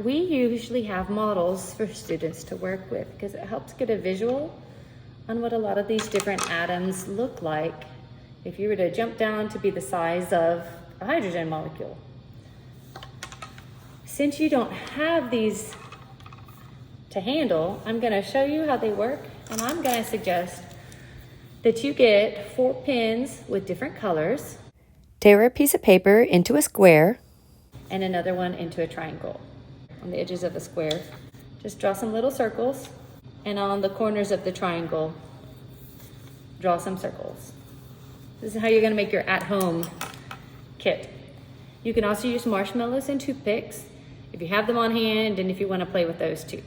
We usually have models for students to work with because it helps get a visual on what a lot of these different atoms look like if you were to jump down to be the size of a hydrogen molecule. Since you don't have these to handle, I'm going to show you how they work, and I'm going to suggest that you get 4 pins with different colors. Tear a piece of paper into a square and another one into a triangle. On the edges of a square, just draw some little circles, and on the corners of the triangle, draw some circles. This is how you're going to make your at-home kit. You can also use marshmallows and toothpicks if you have them on hand and if you want to play with those too.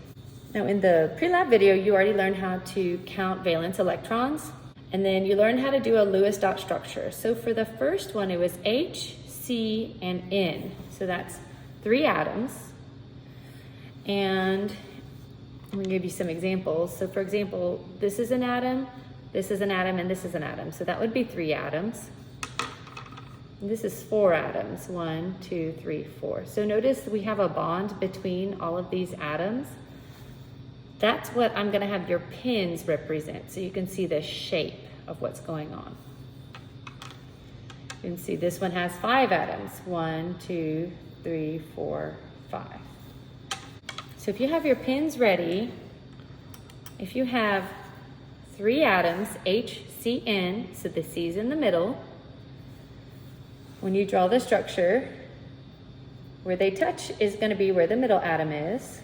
Now in the pre-lab video, you already learned how to count valence electrons, and then you learned how to do a Lewis dot structure. So for the first one, it was H, C, and N. So that's 3 atoms. And I'm going to give you some examples. So for example, this is an atom, this is an atom, and this is an atom. So that would be 3 atoms. And this is 4 atoms, 1, 2, 3, 4. So notice we have a bond between all of these atoms. That's what I'm going to have your pins represent, so you can see the shape of what's going on. You can see this one has 5 atoms, 1, 2, 3, 4, 5. So if you have your pins ready, if you have 3 atoms, H, C, N, so the C's in the middle, when you draw the structure, where they touch is going to be where the middle atom is.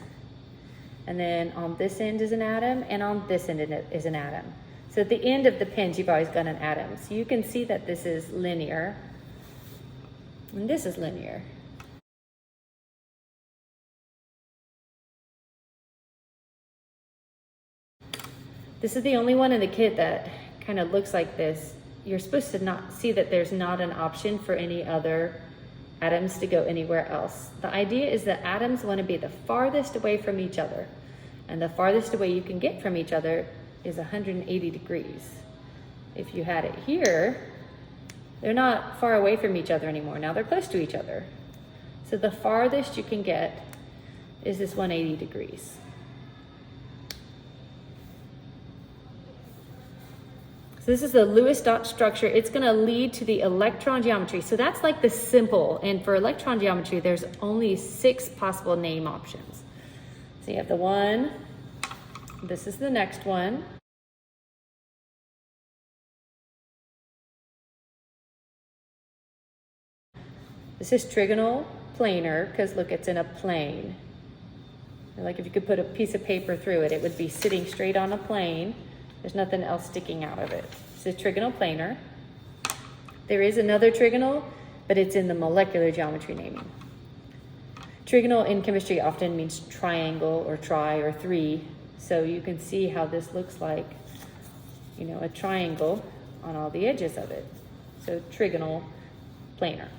And then on this end is an atom, and on this end is an atom. So at the end of the pins, you've always got an atom. So you can see that this is linear, and this is linear. This is the only one in the kit that kind of looks like this. You're supposed to not see that there's not an option for any other atoms to go anywhere else. The idea is that atoms want to be the farthest away from each other, and the farthest away you can get from each other is 180 degrees. If you had it here, they're not far away from each other anymore. Now they're close to each other. So the farthest you can get is this 180 degrees. So this is the Lewis dot structure. It's going to lead to the electron geometry. So that's like the simple. And for electron geometry, there's only 6 possible name options. So you have the one. This is the next one. This is trigonal planar, because look, it's in a plane. Like if you could put a piece of paper through it, it would be sitting straight on a plane. There's nothing else sticking out of it. It's a trigonal planar. There is another trigonal, but it's in the molecular geometry naming. Trigonal in chemistry often means triangle or tri or 3. So you can see how this looks like, a triangle on all the edges of it. So trigonal planar.